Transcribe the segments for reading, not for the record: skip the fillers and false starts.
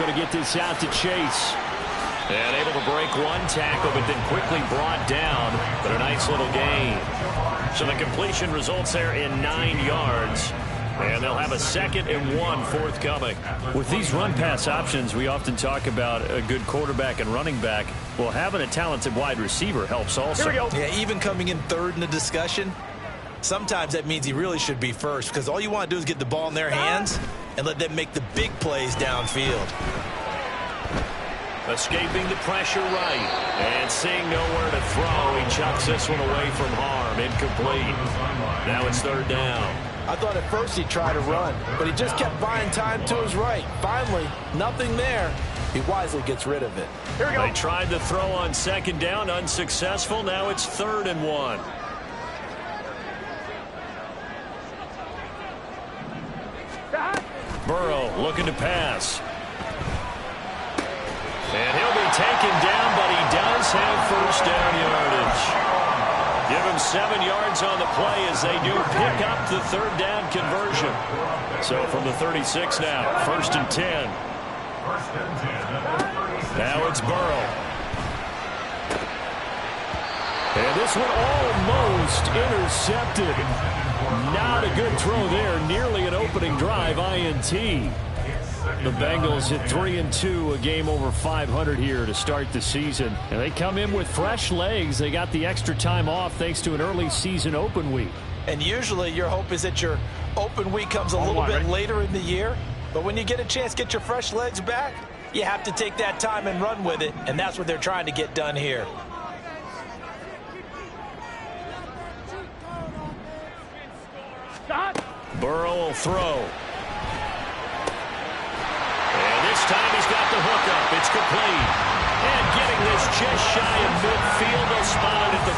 going to get this out to Chase. And able to break one tackle, but then quickly brought down. But a nice little gain. So the completion results there in 9 yards. And they'll have a 2nd and 1 forthcoming. With these run-pass options, we often talk about a good quarterback and running back. Well, having a talented wide receiver helps also. Here we go. Yeah, even coming in third in the discussion, sometimes that means he really should be first, because all you want to do is get the ball in their hands and let them make the big plays downfield. Escaping the pressure right. And seeing nowhere to throw, he chucks this one away from harm. Incomplete. Now it's 3rd down. I thought at first he'd try to run, but he just kept buying time to his right. Finally, nothing there. He wisely gets rid of it. Here we go. They tried to throw on 2nd down, unsuccessful. Now it's 3rd and 1. Burrow looking to pass. And he'll be taken down, but he does have 1st down yardage. Give him 7 yards on the play as they do pick up the 3rd down conversion. So from the 36 now, 1st and 10. Now it's Burrow. And this one almost intercepted. Not a good throw there. Nearly an opening drive, INT. The Bengals at 3-2, a game over 500 here to start the season. And they come in with fresh legs. They got the extra time off thanks to an early season open week. And usually your hope is that your open week comes a little bit later in the year. But when you get a chance to get your fresh legs back, you have to take that time and run with it. And that's what they're trying to get done here. Burrow will throw. This time he's got the hookup. It's complete. And getting this just shy of midfield. They'll spot it at the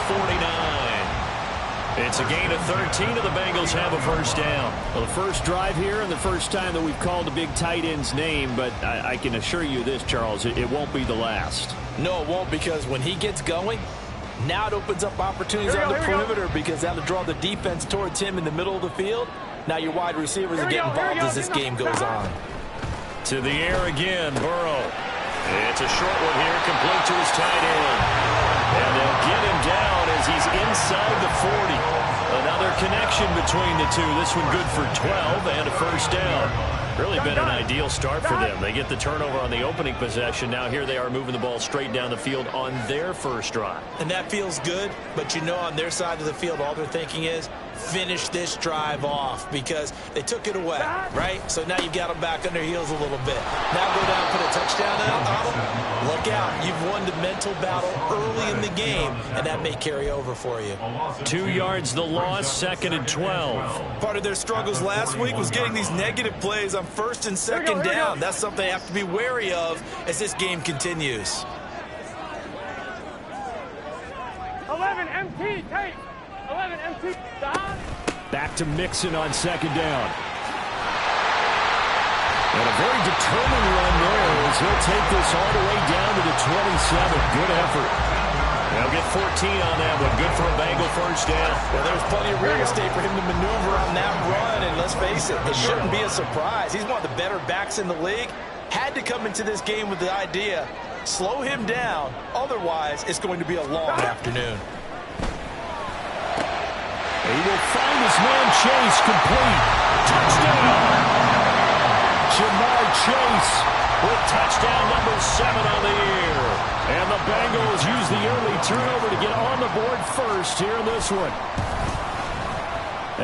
49. It's a gain of 13, and the Bengals have a 1st down. Well, the first drive here and the first time that we've called a big tight end's name, but I can assure you this, Charles, it won't be the last. No, it won't, because when he gets going, now it opens up opportunities on the perimeter, because that'll draw the defense towards him in the middle of the field. Now your wide receivers are getting involved as this game goes on. To the air again, Burrow. It's a short one here, complete to his tight end. And they'll get him down as he's inside the 40. Another connection between the two. This one good for 12 and a 1st down. Really been an ideal start for them. They get the turnover on the opening possession. Now here they are moving the ball straight down the field on their 1st drive. And that feels good, but you know on their side of the field all they're thinking is finish this drive off, because they took it away, right? So now you've got them back on their heels a little bit. Now go down, put a touchdown on them. Look out. You've won the mental battle early in the game, and that may carry over for you. 2 yards the loss, 2nd and 12. Part of their struggles last week was getting these negative plays on 1st and 2nd down. That's something they have to be wary of as this game continues. 11 MT, tape. 11 MT, stop. Back to Mixon on 2nd down. And a very determined run there as he'll take this all the way down to the 27. Good effort. They'll get 14 on that one. Good for a Bengal 1st down. Well, there's plenty of real estate for him to maneuver on that run, and let's face it, it shouldn't be a surprise. He's one of the better backs in the league. Had to come into this game with the idea, slow him down, otherwise it's going to be a long afternoon. He will find his man Chase, complete. Touchdown! Jamar Chase with touchdown number 7 on the year. And the Bengals use the early turnover to get on the board first here in this one.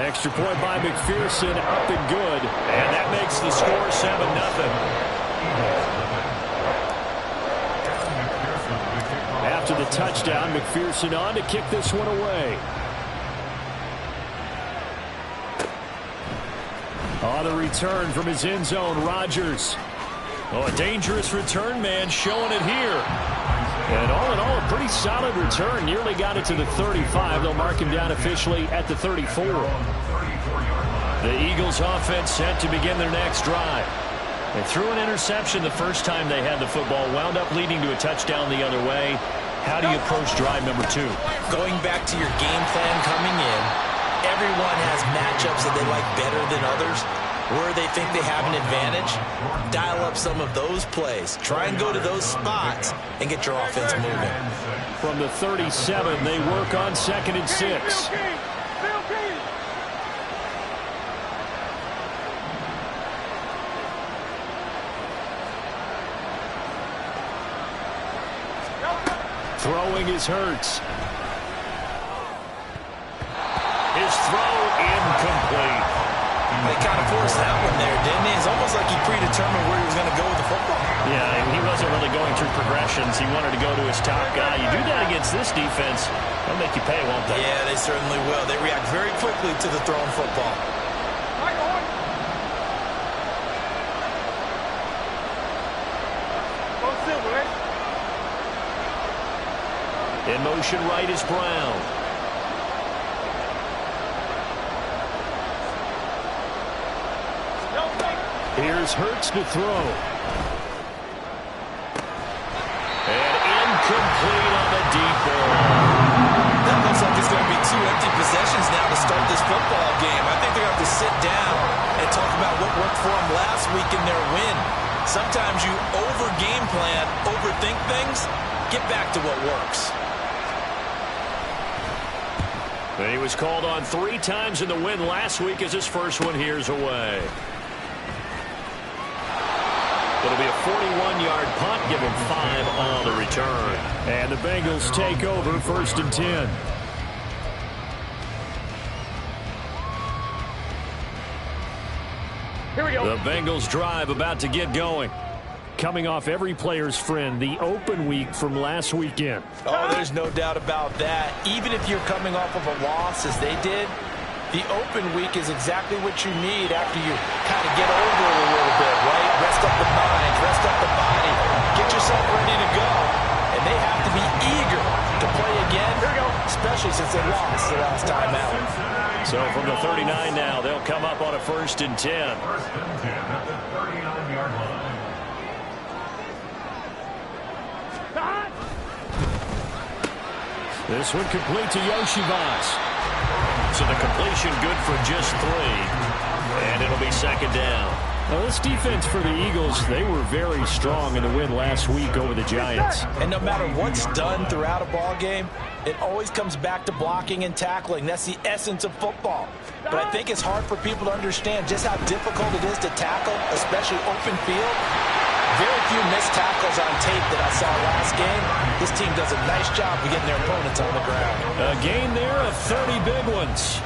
Extra point by McPherson, up and good. And that makes the score 7-0. After the touchdown, McPherson on to kick this one away. On the return from his end zone, Rodgers. Oh, a dangerous return, man, showing it here. And all in all, a pretty solid return. Nearly got it to the 35. They'll mark him down officially at the 34. The Eagles offense set to begin their next drive. They threw an interception the first time they had the football, wound up leading to a touchdown the other way. How do you approach drive number 2? Going back to your game plan coming in, everyone has matchups that they like better than others. where they think they have an advantage, dial up some of those plays. Try and go to those spots and get your offense moving. From the 37, they work on 2nd and 6. Throwing is Hurts. His throw incomplete. They kind of forced that one there, didn't he? It's almost like he predetermined where he was going to go with the football. Yeah, he wasn't really going through progressions. He wanted to go to his top guy. You do that against this defense, they'll make you pay, won't they? Yeah, they certainly will. They react very quickly to the thrown football. In motion right is Brown. Here's Hurts to throw. And incomplete on the deep ball. That looks like it's going to be 2 empty possessions now to start this football game. I think they're going to have to sit down and talk about what worked for them last week in their win. Sometimes you over-game plan, overthink things. Get back to what works. He was called on 3 times in the win last week as his first one here's away. It'll be a 41-yard punt, give him 5 on the return. And the Bengals take over 1st and 10. Here we go. The Bengals drive about to get going. Coming off every player's friend, the open week from last weekend. Oh, there's no doubt about that. Even if you're coming off of a loss as they did, the open week is exactly what you need after you kind of get over it a little bit, right? Rest up the mind, rest up the body, get yourself ready to go. And they have to be eager to play again, especially since they lost the last time out. So from the 39 now, they'll come up on a 1st and 10. This one complete to Yoshivas. So the completion good for just 3. And it'll be 2nd down. Well, this defense for the Eagles, they were very strong in the win last week over the Giants. And no matter what's done throughout a ball game, it always comes back to blocking and tackling. That's the essence of football. But I think it's hard for people to understand just how difficult it is to tackle, especially open field. Very few missed tackles on tape that I saw last game. This team does a nice job of getting their opponents on the ground. A gain there of 30 big ones.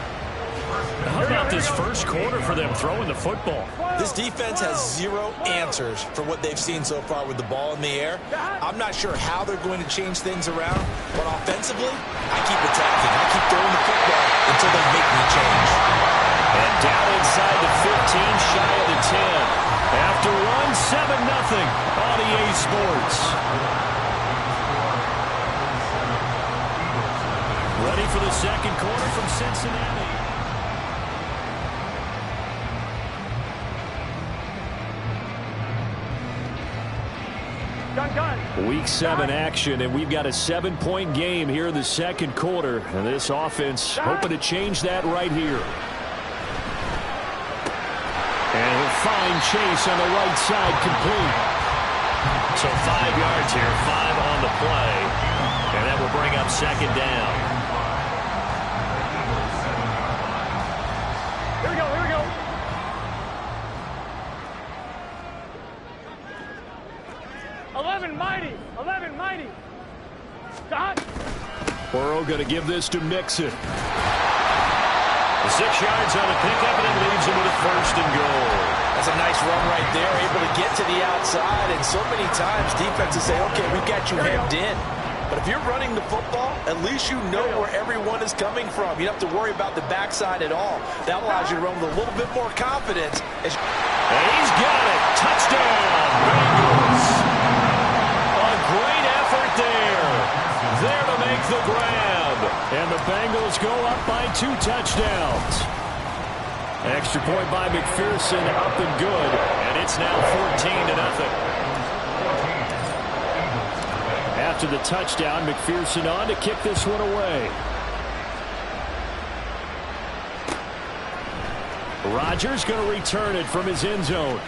How about this first quarter for them throwing the football? This defense has 0 answers for what they've seen so far with the ball in the air. I'm not sure how they're going to change things around, but offensively, I keep attacking. I keep throwing the football until they make me change. And down inside the 15, shy of the 10. After one, 7-0 on EA Sports. Ready for the second quarter from Cincinnati. Week 7 action, and we've got a 7-point game here in the second quarter. And this offense hoping to change that right here. And he'll find Chase on the right side, complete. So 5 yards here, 5 on the play. And that will bring up 2nd down. Here we go, here we go. Mighty. Dot. Burrow going to give this to Mixon. 6 yards on the pickup, and it leaves him with a 1st and goal. That's a nice run right there, able to get to the outside. And so many times defenses say, okay, we got you hemmed in. But if you're running the football, at least you know where everyone is coming from. You don't have to worry about the backside at all. That allows you to run with a little bit more confidence. And he's got it. Touchdown, Bengals. A great effort there. There to make the grab. And the Bengals go up by 2 touchdowns. Extra point by McPherson, up and good. And it's now 14-0. After the touchdown, McPherson on to kick this one away. Rodgers going to return it from his end zone.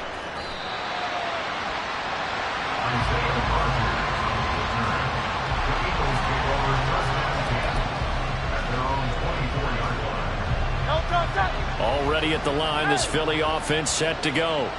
Already at the line, this Philly offense set to go.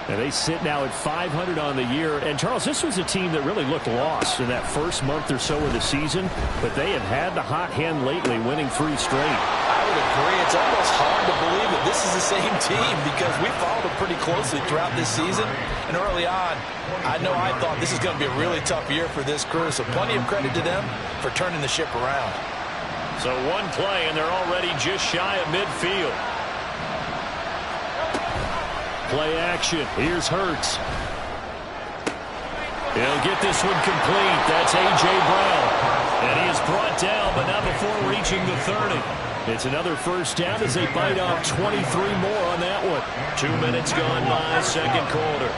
And they sit now at 500 on the year. And, Charles, this was a team that really looked lost in that first month or so of the season. But they have had the hot hand lately, winning 3 straight. I would agree. It's almost hard to believe that this is the same team because we followed them pretty closely throughout this season. And early on, I thought this is going to be a really tough year for this crew. So plenty of credit to them for turning the ship around. So one play, and they're already just shy of midfield. Play action. Here's Hurts. He'll get this one complete. That's A.J. Brown. And he is brought down, but not before reaching the 30. It's another first down as they bite off 23 more on that one. 2 minutes gone by, second quarter.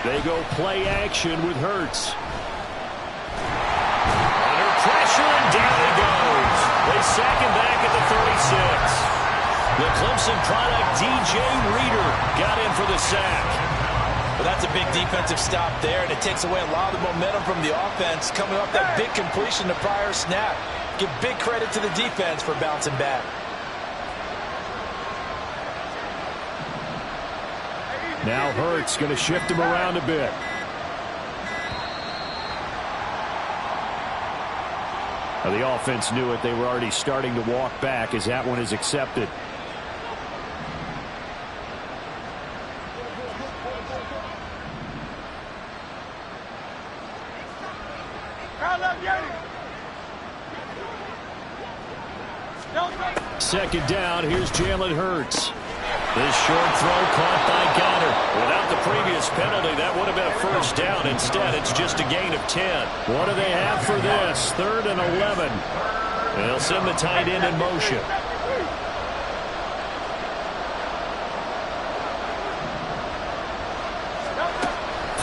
They go play action with Hurts. Under pressure, and down he goes. They sack him back at the 36. The Clemson product, DJ Reader, got in for the sack. Well, that's a big defensive stop there, and it takes away a lot of the momentum from the offense coming off that big completion the prior snap. Give big credit to the defense for bouncing back. Now Hurts going to shift him around a bit. Now the offense knew it. They were already starting to walk back as that one is accepted. Second down, here's Jalen Hurts. This short throw caught by Goddard. Without the previous penalty, that would have been a first down. Instead, it's just a gain of 10. What do they have for this? 3rd and 11. They'll send the tight end in motion.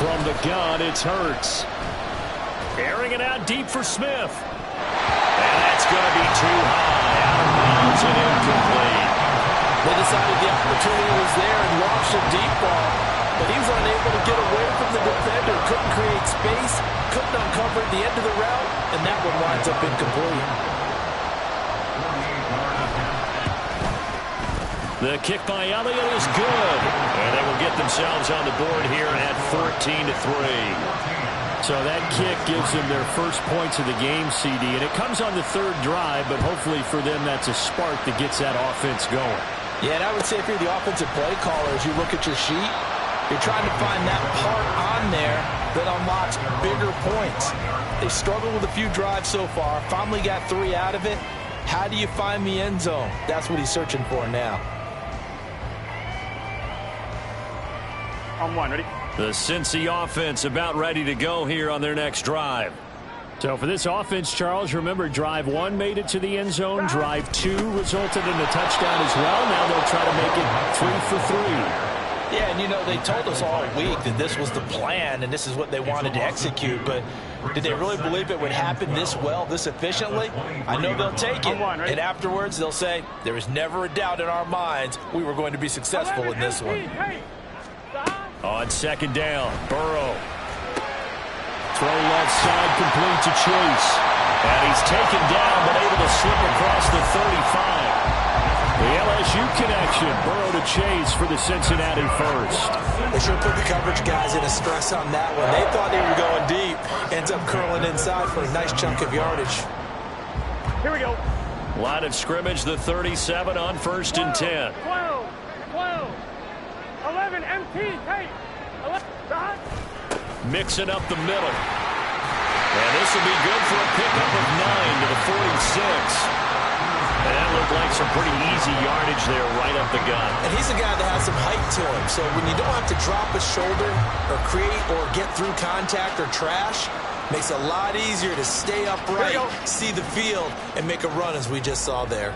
From the gun, it's Hurts. Airing it out deep for Smith. And that's going to be too high. Out of bounds and incomplete. They decided the opportunity was there and launched a deep ball, but he was unable to get away from the defender, couldn't create space, couldn't uncover the end of the route, and that one winds up incomplete. The kick by Elliott is good, and they will get themselves on the board here at 14-3. So that kick gives them their first points of the game, CD, and it comes on the 3rd drive, but hopefully for them that's a spark that gets that offense going. Yeah, and I would say if you're the offensive play caller, as you look at your sheet, you're trying to find that part on there that unlocks bigger points. They've struggled with a few drives so far, finally got 3 out of it. How do you find the end zone? That's what he's searching for now. On 1, ready? The Cincy offense about ready to go here on their next drive. So for this offense, Charles, remember drive 1 made it to the end zone. Drive 2 resulted in a touchdown as well. Now they'll try to make it 3 for 3. Yeah, and you know, they told us all week that this was the plan and this is what they wanted to execute, but did they really believe it would happen this well, this efficiently? I know they'll take it, and afterwards they'll say, there was never a doubt in our minds we were going to be successful in this one. On second down, Burrow. Throw left side, complete to Chase. And he's taken down, but able to slip across the 35. The LSU connection, Burrow to Chase for the Cincinnati first. They sure put the coverage guys in a stress on that one. They thought they were going deep. Ends up curling inside for a nice chunk of yardage. Here we go. Line of scrimmage, the 37 on 1st and 10. 12, 11, MT, hey. 11, Mixing up the middle. And this will be good for a pickup of 9 to the 46. And that looked like some pretty easy yardage there right up the gut. And he's a guy that has some height to him. So when you don't have to drop a shoulder or create or get through contact or trash, makes it a lot easier to stay upright, see the field, and make a run as we just saw there.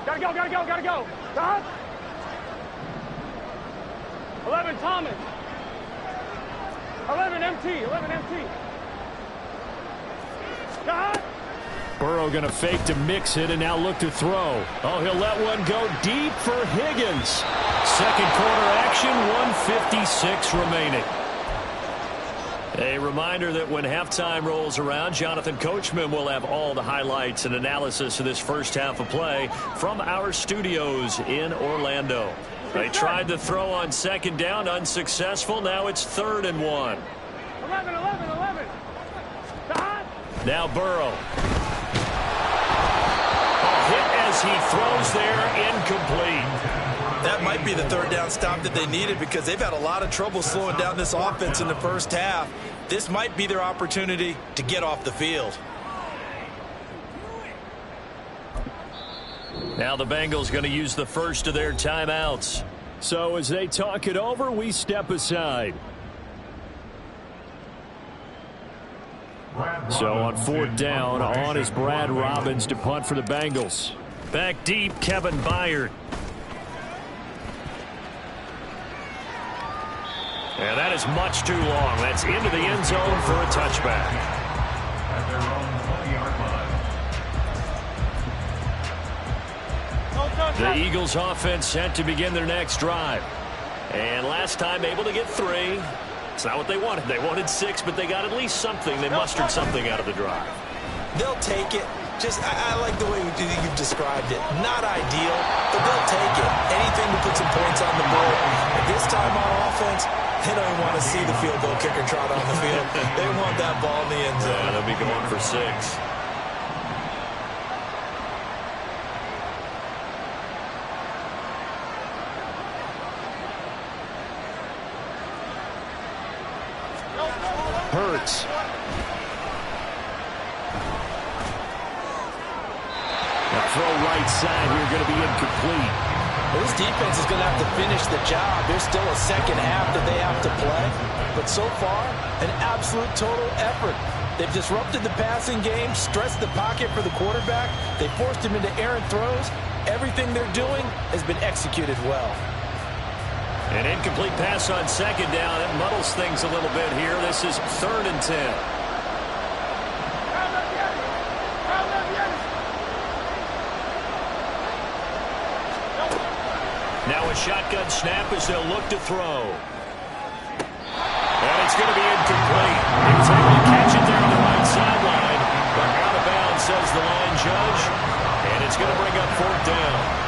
Gotta go, gotta go, gotta go. 11 Thomas. 11 MT. 11 MT. Shot. Burrow going to fake to mix it and now look to throw. Oh, he'll let one go deep for Higgins. Second quarter action, 1:56 remaining. A reminder that when halftime rolls around, Jonathan Coachman will have all the highlights and analysis of this first half of play from our studios in Orlando. They tried to throw on second down, unsuccessful. Now it's 3rd and 1. 11, 11, 11. Shot. Now Burrow. Hit as he throws there, incomplete. That might be the 3rd down stop that they needed because they've had a lot of trouble slowing down this offense in the first half. This might be their opportunity to get off the field. Now the Bengals going to use the first of their timeouts. So as they talk it over, we step aside. So on 4th down, on is Brad Robbins to punt for the Bengals. Back deep, Kevin Byard. And that is much too long. That's into the end zone for a touchback. The Eagles offense set to begin their next drive. And last time able to get 3. It's not what they wanted. They wanted 6, but they got at least something. They mustered something out of the drive. They'll take it. I like the way you've described it. Not ideal, but they'll take it. Anything to put some points on the board. At this time on offense, they don't even want to see the field goal kicker trot on the field. They want that ball in the end zone. Yeah, they'll be going for 6. Hurts. The throw right side here going to be incomplete. Well, this defense is going to have to finish the job. There's still a second half that they have to play. But so far, an absolute total effort. They've disrupted the passing game, stressed the pocket for the quarterback. They forced him into errant throws. Everything they're doing has been executed well. An incomplete pass on second down. It muddles things a little bit here. This is 3rd and 10. Now a shotgun snap as they'll look to throw. And it's going to be incomplete. He was able to catch it there on the right sideline. But out of bounds, says the line judge. And it's going to bring up 4th down.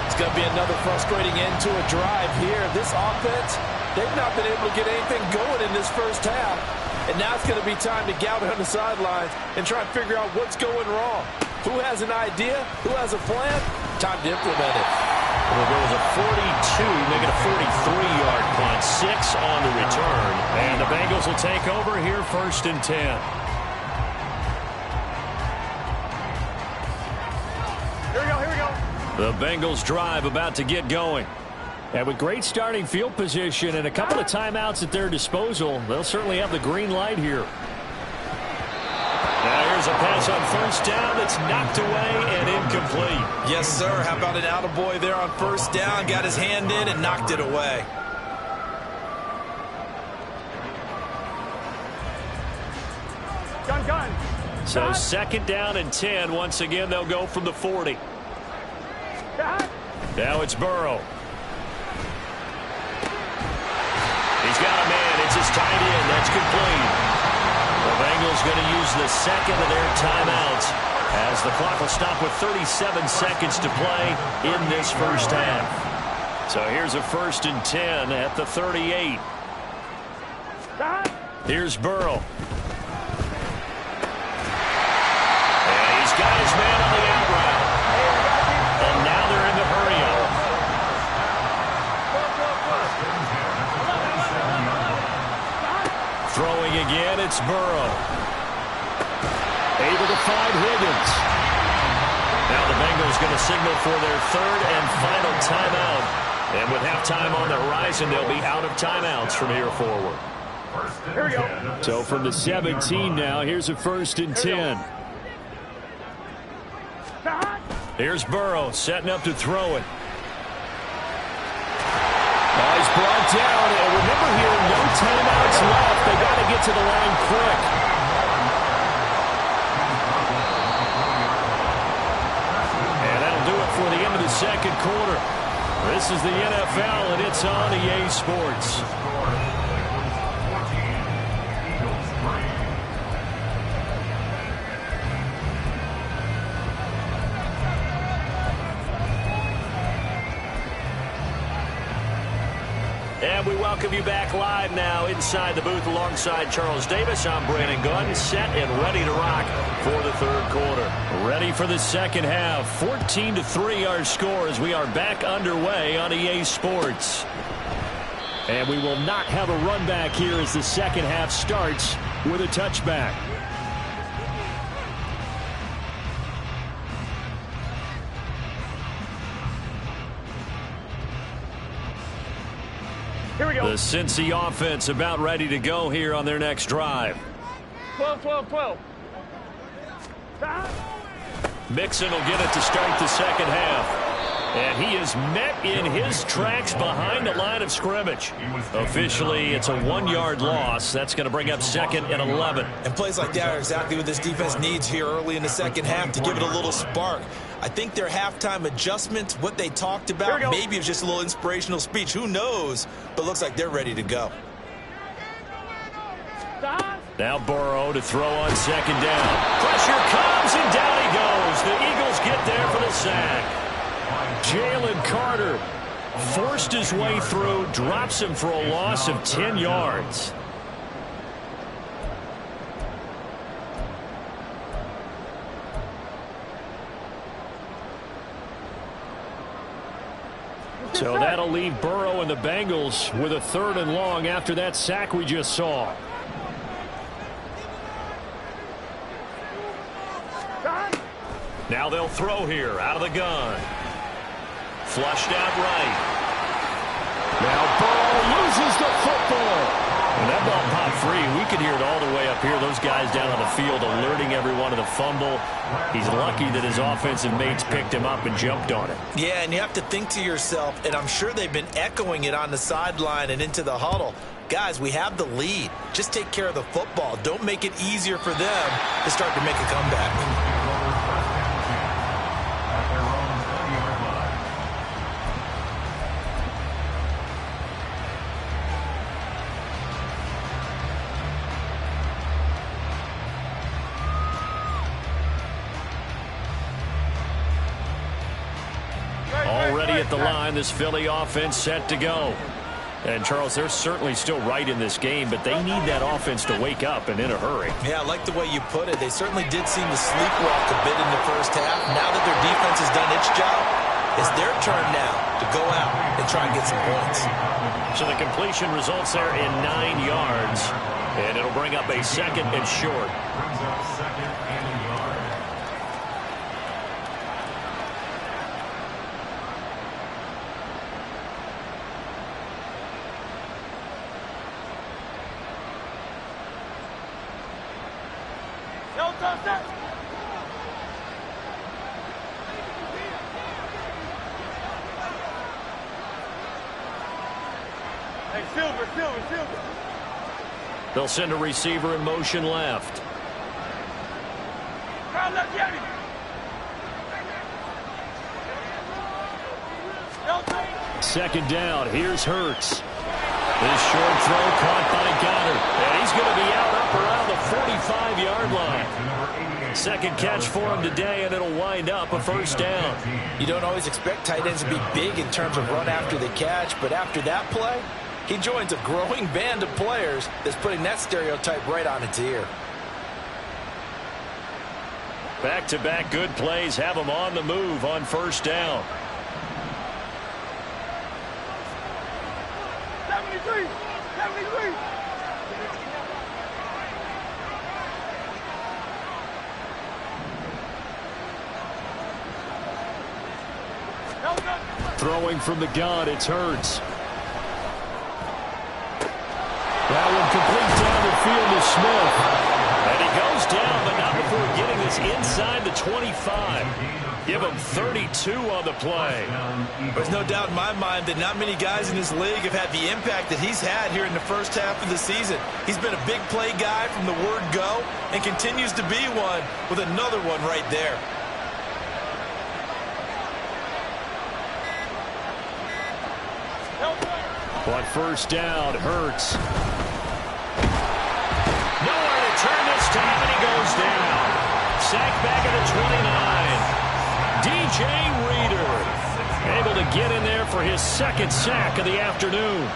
It's going to be another frustrating end to a drive here. This offense, they've not been able to get anything going in this first half. And now it's going to be time to gather on the sidelines and try and figure out what's going wrong. Who has an idea? Who has a plan? Time to implement it. Well, there was a 42, make it a 43-yard punt, 6 on the return. And the Bengals will take over here 1st and 10. Here we go, here we go. The Bengals drive about to get going. And with great starting field position and a couple of timeouts at their disposal, they'll certainly have the green light here. Now here's a pass on 1st down that's knocked away and incomplete. Yes, sir. How about an attaboy there on 1st down? Got his hand in and knocked it away. Gun. So Shot. 2nd down and 10. Once again, they'll go from the 40. Shot. Now it's Burrow. He's got a man. It's his tight end. That's complete. The Bengals going to use the second of their timeouts as the clock will stop with 37 seconds to play in this first half. So here's a 1st and 10 at the 38. Shot. Here's Burrow. And he's got his man on the out route. And now they're in the hurry-up. Throwing again, it's Burrow. Able to find Higgins. Now the Bengals going to signal for their 3rd and final timeout. And with halftime on the horizon, they'll be out of timeouts from here forward. Here we go. So from the 17 now, here's a 1st and 10. Shot. Here's Burrow setting up to throw it. Oh, he's brought down. And remember here, no timeouts left. They got to get to the line quick. And that'll do it for the end of the second quarter. This is the NFL, and it's on EA Sports. And we welcome you back live now inside the booth alongside Charles Davis. I'm Brandon Gunn, set and ready to rock for the third quarter. Ready for the second half. 14-3 our score as we are back underway on EA Sports. And we will not have a run back here as the second half starts with a touchback. Here we go. The Cincy offense about ready to go here on their next drive. 12, 12, 12. Mixon will get it to start the second half. And he is met in his tracks behind the line of scrimmage. Officially, it's a 1-yard loss. That's going to bring up 2nd and 11. And plays like that are exactly what this defense needs here early in the second half to give it a little spark. I think their halftime adjustments, what they talked about, maybe it was just a little inspirational speech. Who knows? But looks like they're ready to go. Now Burrow to throw on second down. Pressure comes, and down he goes. The Eagles get there for the sack. Jalen Carter forced his way through, drops him for a loss of 10 yards. So that'll leave Burrow and the Bengals with a 3rd and long after that sack we just saw. Now they'll throw here out of the gun. Flushed out right. Now Burrow loses the football. And that ball popped free. We could hear it all the way up here. Those guys down on the field alerting everyone of the fumble. He's lucky that his offensive mates picked him up and jumped on it. Yeah, and you have to think to yourself, and I'm sure they've been echoing it on the sideline and into the huddle. Guys, we have the lead. Just take care of the football. Don't make it easier for them to start to make a comeback. Already at the line, this Philly offense set to go. And, Charles, they're certainly still right in this game, but they need that offense to wake up and in a hurry. Yeah, I like the way you put it. They certainly did seem to sleepwalk a bit in the first half. Now that their defense has done its job, it's their turn now to go out and try and get some points. So the completion results there in 9 yards, and it'll bring up a 2nd and short. Silver. They'll send a receiver in motion left. Second down. Here's Hurts. This short throw caught by Goddard. And he's going to be out up around the 45-yard line. Second catch for him today, and it'll wind up a first down. You don't always expect tight ends to be big in terms of run after the catch, but after that play, he joins a growing band of players that's putting that stereotype right on its ear. Back-to-back good plays have him on the move on first down. 73. Throwing from the gun, it's Hurts. That one complete down the field to Smith. And he goes down, but not before getting this inside the 25. Give him 32 on the play. There's no doubt in my mind that not many guys in this league have had the impact that he's had here in the first half of the season. He's been a big play guy from the word go and continues to be one with another one right there. On first down, Hurts. Nowhere to turn this time, and he goes down. Sacked back at the 29. DJ Reader able to get in there for his second sack of the afternoon.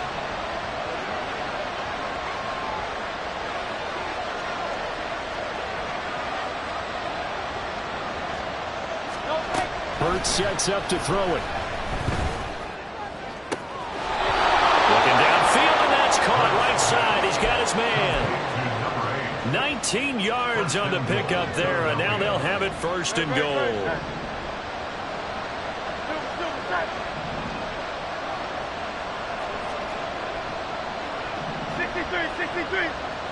Hurts sets up to throw it. Looking downfield, and that's caught right side. He's got his man. 19 yards on the pickup there, and now they'll have it first and goal.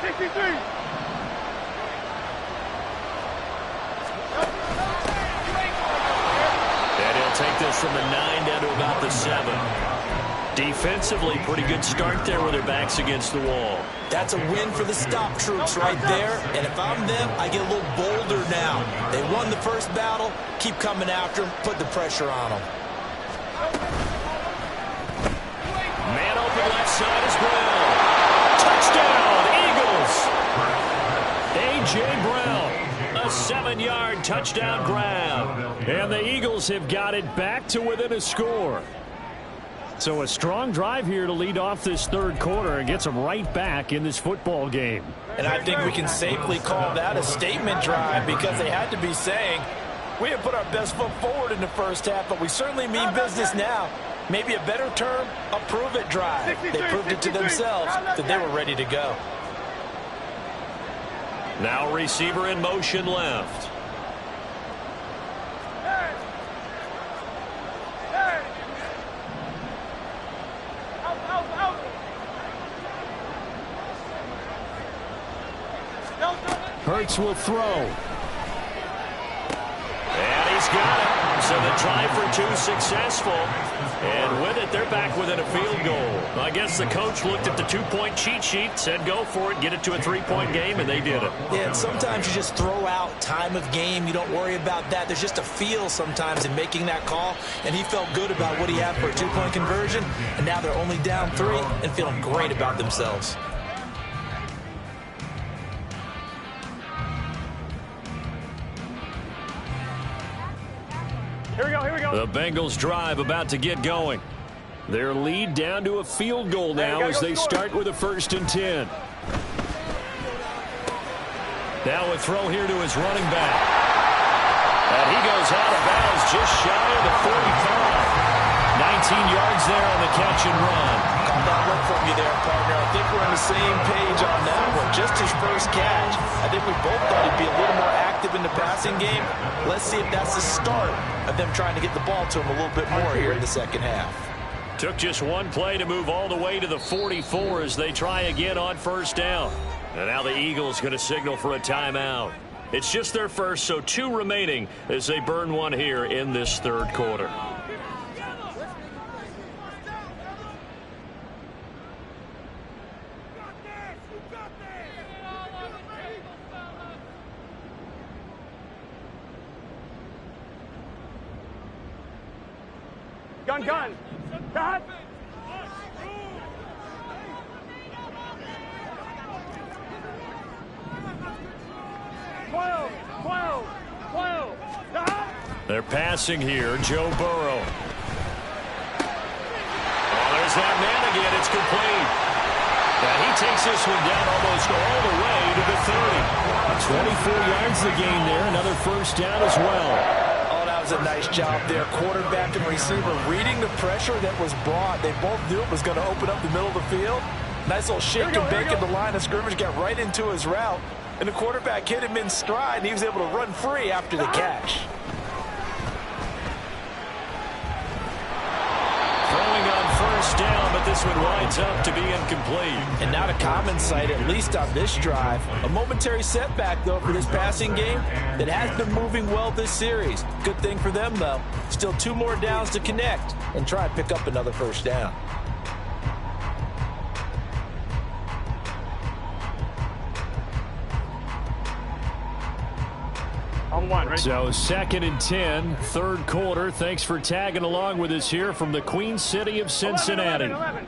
63. And he'll take this from the 9 down to about the 7. Defensively, pretty good start there with their backs against the wall. That's a win for the stop troops right there. And if I'm them, I get a little bolder now. They won the first battle. Keep coming after them. Put the pressure on them. Man open left side as well. Touchdown, Eagles. A.J. Brown, a 7-yard touchdown grab. And the Eagles have got it back to within a score. So a strong drive here to lead off this third quarter and gets them right back in this football game. And I think we can safely call that a statement drive because they had to be saying, we didn't put our best foot forward in the first half, but we certainly mean business now. Maybe a better term, a prove-it drive. They proved it to themselves that they were ready to go. Now receiver in motion left. Hurts will throw. And he's got it. So the try for 2 successful. And with it, they're back within a field goal. I guess the coach looked at the 2-point cheat sheet, said go for it, get it to a 3-point game, and they did it. Yeah, and sometimes you just throw out time of game. You don't worry about that. There's just a feel sometimes in making that call, and he felt good about what he had for a 2-point conversion, and now they're only down 3 and feeling great about themselves. Here we go. The Bengals drive about to get going. Their lead down to a field goal now as they start with a 1st and 10. Now a throw here to his running back. And he goes out of bounds just shy of the 45. 19 yards there on the catch and run. Caught that one from you there, partner. I think we're on the same page on that one. Just his first catch. I think we both thought he'd be a little more active in the passing game. Let's see if that's the start of them trying to get the ball to him a little bit more here in the second half. Took just one play to move all the way to the 44 as they try again on first down. And now the Eagles going to signal for a timeout. It's just their first, so 2 remaining as they burn one here in this third quarter. Gun. Cut. They're passing here. Joe Burrow. Oh, there's that man again. It's complete. And he takes this one down almost all the way to the 30. 24 yards the gain there. Another first down as well. That was a nice job there. Quarterback and receiver reading the pressure that was brought. They both knew it was going to open up the middle of the field. Nice little shake and bake at the line of scrimmage. Got right into his route. And the quarterback hit him in stride, and he was able to run free after the catch. Throwing on first down, but this one winds up to be incomplete. And not a common sight, at least on this drive. A momentary setback, though, for this passing game that has been moving well this series. Good thing for them, though. Still 2 more downs to connect and try and pick up another first down. So 2nd and 10, third quarter. Thanks for tagging along with us here from the Queen City of Cincinnati. 11.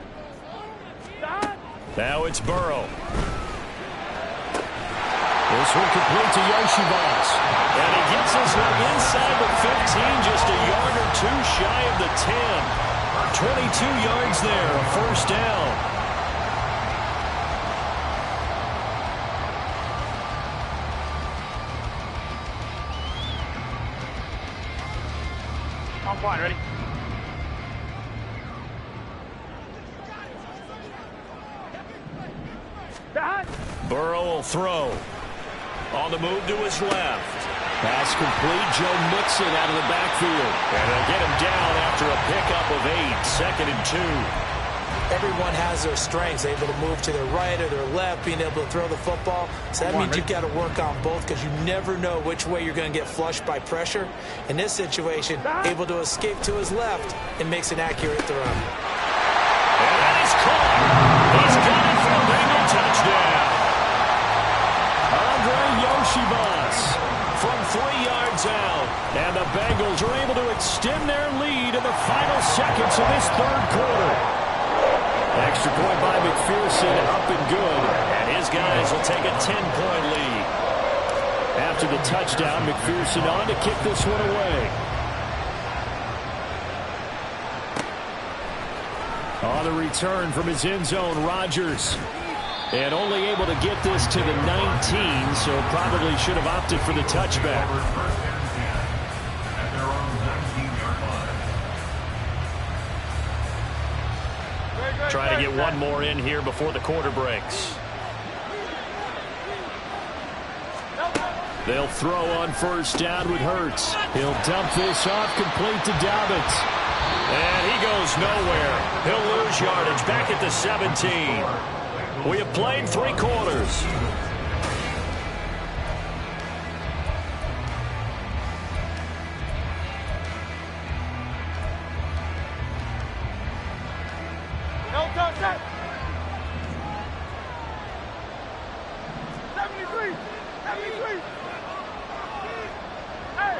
Now it's Burrow. This one complete to Yoshibas. And he gets this one inside the 15, just a yard or 2 shy of the 10. 22 yards there, a first down. I'm fine, ready? Burrow will throw. On the move to his left. Pass complete. Joe Mixon out of the backfield. And they'll get him down after a pickup of 8. 2nd and 2. Everyone has their strengths, able to move to their right or their left, being able to throw the football. So that means you've got to work on both because you never know which way you're going to get flushed by pressure. In this situation, able to escape to his left and makes an accurate throw. And that is caught. He's got it for a Bengal touchdown. Andre Yoshibas From 3 yards out. And the Bengals are able to extend their lead in the final seconds of this third quarter. Extra point by McPherson, up and good. And his guys will take a 10-point lead. After the touchdown, McPherson on to kick this one away. On the return from his end zone, Rodgers. And only able to get this to the 19, so probably should have opted for the touchback. Trying to get one more in here before the quarter breaks. They'll throw on first down with Hurts. He'll dump this off complete to Dobbins. And he goes nowhere. He'll lose yardage back at the 17. We have played 3 quarters. No touch that. 73. 73. Hey.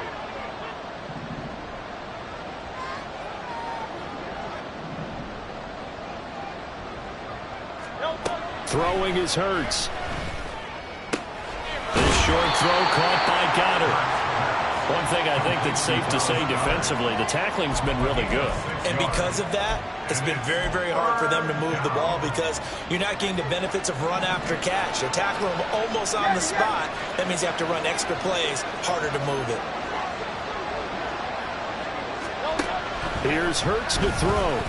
No touch. Throwing is Hurts. This short throw caught by Goddard. One thing I think that's safe to say defensively, the tackling's been really good. And because of that, it's been very, very hard for them to move the ball because you're not getting the benefits of run after catch. They're tackling them almost on the spot. That means you have to run extra plays, harder to move it. Here's Hurts to throw.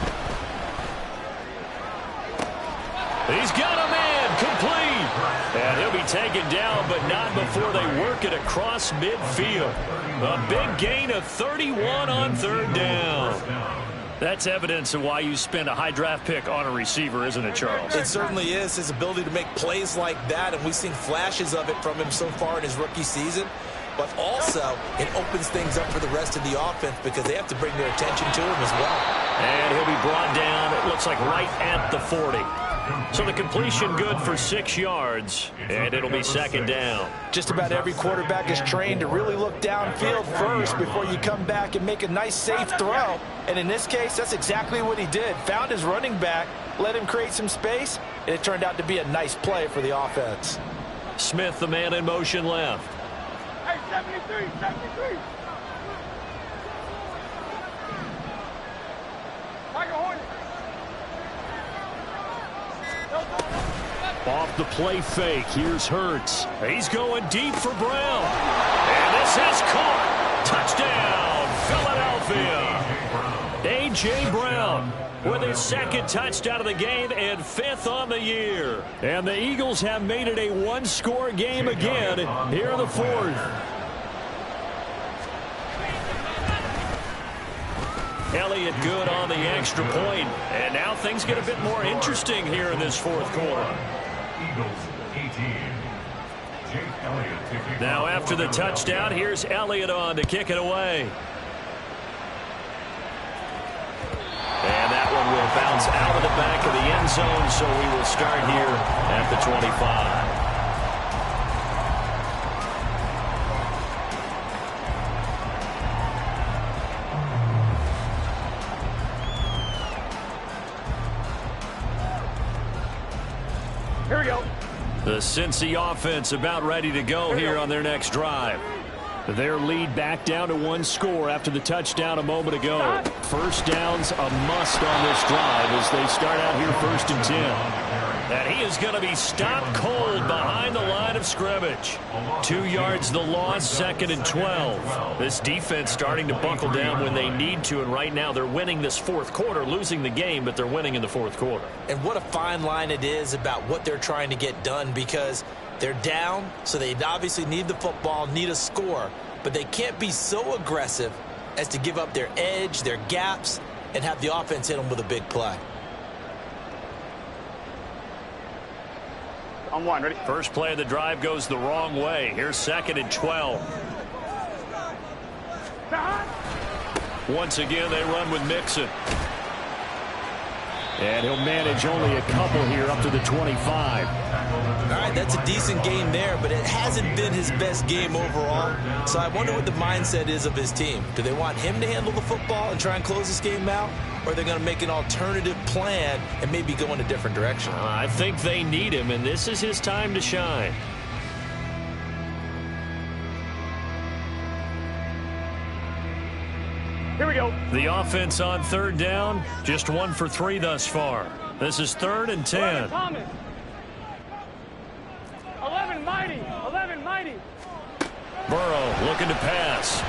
He's got a man complete. And he'll be taken down, but not before they work it across midfield. A big gain of 31 on third down. That's evidence of why you spend a high draft pick on a receiver, isn't it, Charles? It certainly is, his ability to make plays like that, and we've seen flashes of it from him so far in his rookie season. But also, it opens things up for the rest of the offense because they have to bring their attention to him as well. And he'll be brought down, it looks like right at the 40. So the completion good for 6 yards, and it'll be second down. Just about every quarterback is trained to really look downfield first before you come back and make a nice, safe throw. And in this case, that's exactly what he did. Found his running back, let him create some space, and it turned out to be a nice play for the offense. Smith, the man in motion left. Hey, 73, 73. Tiger Hornet. Off the play fake, here's Hurts. He's going deep for Brown. And this is caught. Touchdown, Philadelphia. A.J. Brown with his second touchdown of the game and 5th on the year. And the Eagles have made it a one-score game again here in the 4th. Elliott good on the extra point. And now things get a bit more interesting here in this fourth quarter. Now after the touchdown, here's Elliott on to kick it away. And that one will bounce out of the back of the end zone, so we will start here at the 25. Here we go. The Cincy offense about ready to go here on their next drive. Their lead back down to one score after the touchdown a moment ago. First down's a must on this drive as they start out here 1st and 10. And he is going to be stopped cold behind the line of scrimmage. 2 yards the loss, 2nd and 12. This defense starting to buckle down when they need to, and right now they're winning this fourth quarter, losing the game, but they're winning in the fourth quarter. And what a fine line it is about what they're trying to get done, because they're down, so they obviously need the football, need a score, but they can't be so aggressive as to give up their edge, their gaps, and have the offense hit them with a big play. On one, ready? First play of the drive goes the wrong way. Here's 2nd and 12. Once again, they run with Mixon. And he'll manage only a couple here up to the 25. All right, that's a decent game there, but it hasn't been his best game overall. So I wonder what the mindset is of his team. Do they want him to handle the football and try and close this game out? Or are they going to make an alternative plan and maybe go in a different direction? I think they need him, and this is his time to shine. Here we go. The offense on 3rd down, just 1 for 3 thus far. This is 3rd and 10. 11 mighty. 11 mighty. Burrow looking to pass.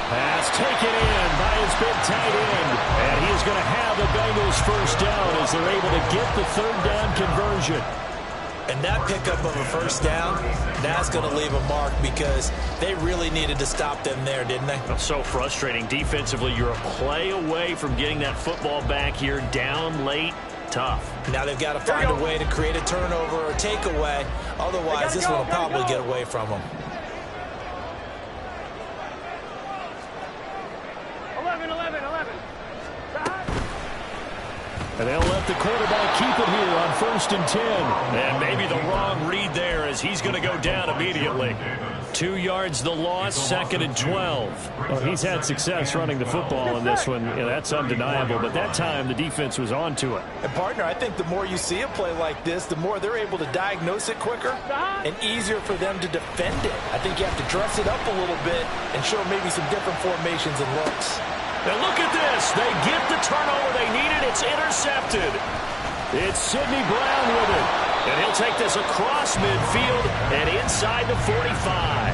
Pass taken in by his big tight end. And he is going to have the Bengals first down as they're able to get the 3rd down conversion. And that pickup of a first down, that's going to leave a mark because they really needed to stop them there, didn't they? So frustrating. Defensively, you're a play away from getting that football back here, down late. Tough. Now they've got to find a way to create a turnover or takeaway. Otherwise, this one will probably get away from them. 11. And they'll let the quarterback keep it here on 1st and 10. And maybe the wrong read there as he's going to go down immediately. 2 yards the loss, 2nd and 12. Well, he's had success running the football in this one. That's undeniable. But that time, the defense was on to it. And, partner, I think the more you see a play like this, the more they're able to diagnose it quicker and easier for them to defend it. I think you have to dress it up a little bit and show maybe some different formations and looks. Now look at this. They get the turnover they needed. It's intercepted. It's Sidney Brown with it. And he'll take this across midfield and inside the 45.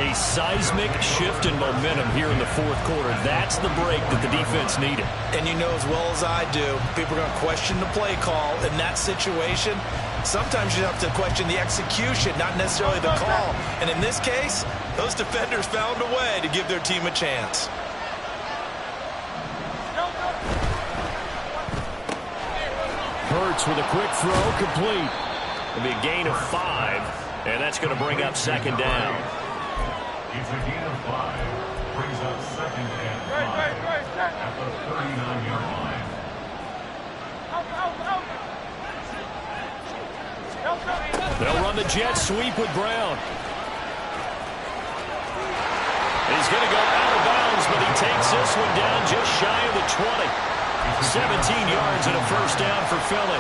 A seismic shift in momentum here in the fourth quarter. That's the break that the defense needed. And you know as well as I do, people are going to question the play call in that situation. Sometimes you have to question the execution, not necessarily the call. And in this case, those defenders found a way to give their team a chance. Hurts with a quick throw, complete. It'll be a gain of 5, and that's going to bring up 2nd down. It's a gain of 5. Brings up 2nd and 5 at the 39-yard line. They'll run the jet sweep with Brown. He's going to go out of bounds, but he takes this one down just shy of the 20. 17 yards and a first down for Philly.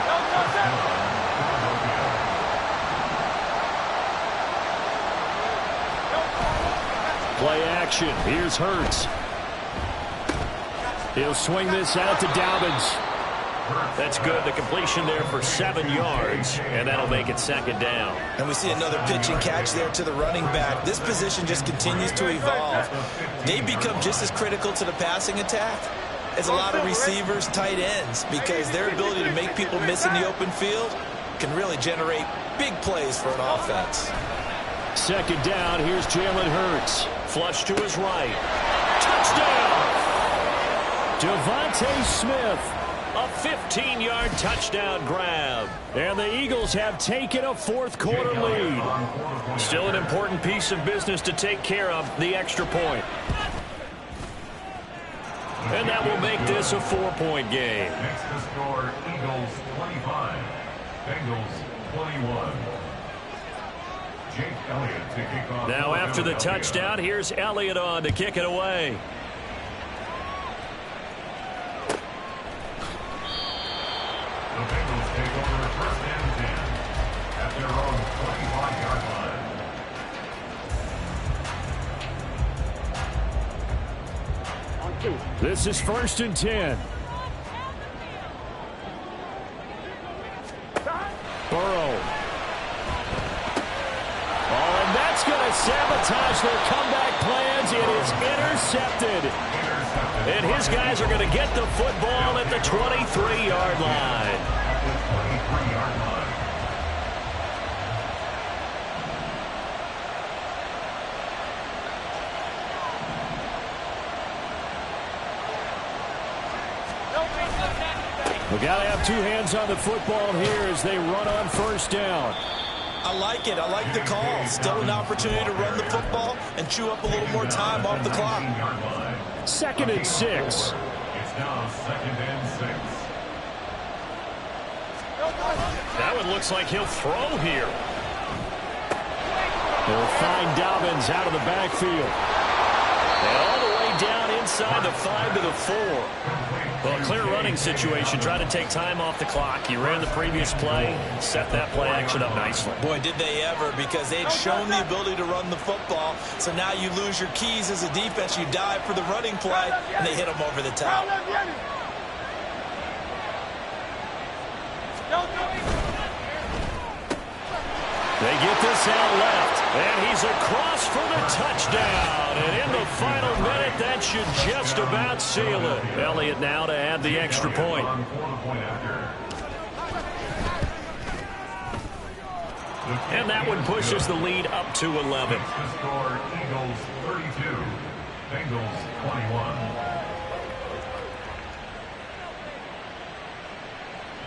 Play action. Here's Hurts. He'll swing this out to Dobbins. That's good. The completion there for 7 yards, and that'll make it 2nd down. And we see another pitch and catch there to the running back. This position just continues to evolve. They become just as critical to the passing attack as a lot of receivers, tight ends, because their ability to make people miss in the open field can really generate big plays for an offense. 2nd down. Here's Jalen Hurts. Flush to his right. Touchdown, Devontae Smith. A 15-yard touchdown grab. And the Eagles have taken a fourth-quarter lead. Still an important piece of business to take care of, the extra point. And that will make this a 4-point game. Next to score, Eagles 25, Bengals 21. Jake Elliott to kick off. Now after the touchdown, here's Elliott on to kick it away. The Bengals take over first and 10 at their own 25-yard line. On 2. This is first and 10. Burrow. Oh, and that's going to sabotage their comeback plans. It is intercepted. And his guys are going to get the football at the 23-yard line. At the 23-yard line. We got to have two hands on the football here as they run on first down. I like it. I like the call. Still an opportunity to run the football and chew up a little more time off the clock. 2nd and 6. It's now 2nd and 6. That one looks like he'll throw here. They'll find Dobbins out of the backfield. And all the way down inside the 5 to the 4. Well, clear running situation. Try to take time off the clock. He ran the previous play, set that play action up nicely. Boy, did they ever, because they'd shown the ability to run the football. So now you lose your keys as a defense. You dive for the running play, and they hit them over the top. They get this out left. And he's across for the touchdown. And in the final minute, that should just about seal it. Elliott now to add the extra point. And that one pushes the lead up to 11. Next to score, Eagles 32, Bengals 21.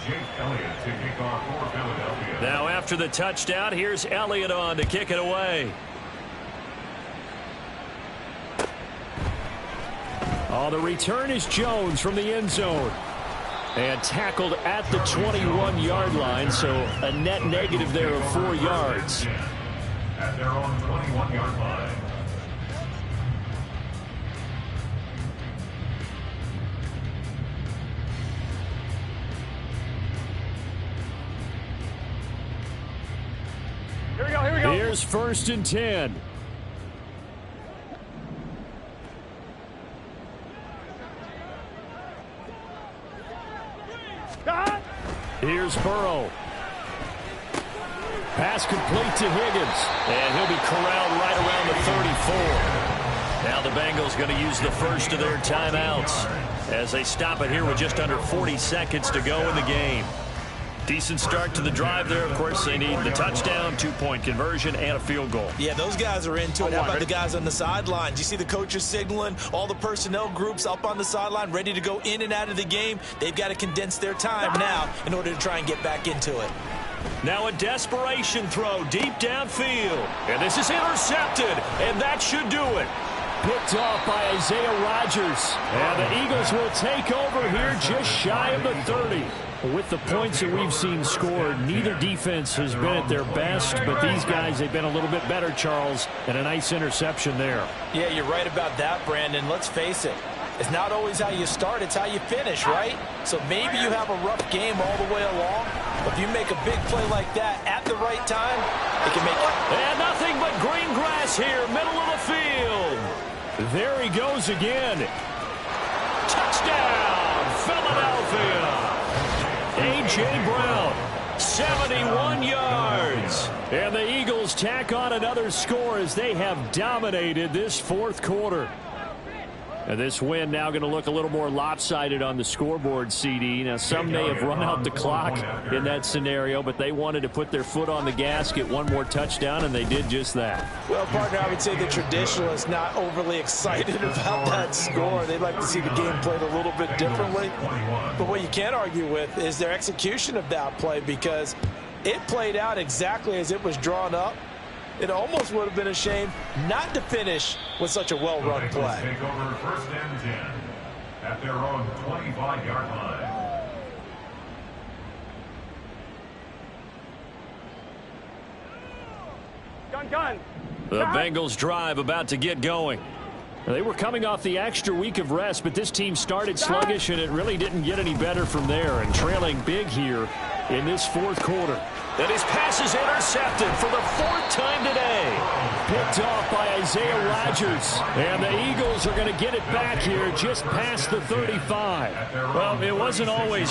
Jake Elliott to kick off for Philadelphia. Now after the touchdown, here's Elliott on to kick it away. Oh, the return is Jones from the end zone. And tackled at the 21-yard line, so a net negative there of 4 yards. At their own 21-yard line. Here we go, here we go. Here's first and 10. Here's Burrow. Pass complete to Higgins. And he'll be corralled right around the 34. Now the Bengals going to use the first of their timeouts as they stop it here with just under 40 seconds to go in the game. Decent start to the drive there. Of course, they need the touchdown, 2-point conversion, and a field goal. Yeah, those guys are into it. How about the guys on the sideline? Do you see the coaches signaling? All the personnel groups up on the sideline ready to go in and out of the game. They've got to condense their time now in order to try and get back into it. Now a desperation throw deep downfield. And this is intercepted, and that should do it. Picked off by Isaiah Rodgers. And the Eagles will take over here just shy of the 30. With the points that we've seen scored, neither defense has been at their best, but these guys, they've been a little bit better, Charles, and a nice interception there. Yeah, you're right about that, Brandon. Let's face it. It's not always how you start, it's how you finish, right? So maybe you have a rough game all the way along, but if you make a big play like that at the right time, it can make it. And nothing but green grass here, middle of the field. There he goes again. Touchdown, Philadelphia. A.J. Brown, 71 yards. And the Eagles tack on another score as they have dominated this fourth quarter. And this win now going to look a little more lopsided on the scoreboard, CD. Now, some may have run out the clock in that scenario, but they wanted to put their foot on the gas, get one more touchdown, and they did just that. Well, partner, I would say the traditionalists not overly excited about that score. They'd like to see the game played a little bit differently. But what you can't argue with is their execution of that play, because it played out exactly as it was drawn up. It almost would have been a shame not to finish with such a well-run play. Take over first and 10 at their own 25-yard line. Gun. The Bengals drive about to get going. They were coming off the extra week of rest, but this team started sluggish, and it really didn't get any better from there, and trailing big here in this fourth quarter. And his pass is intercepted for the fourth time today. Picked off by Isaiah Rodgers. And the Eagles are going to get it back here just past the 35. Well, it wasn't always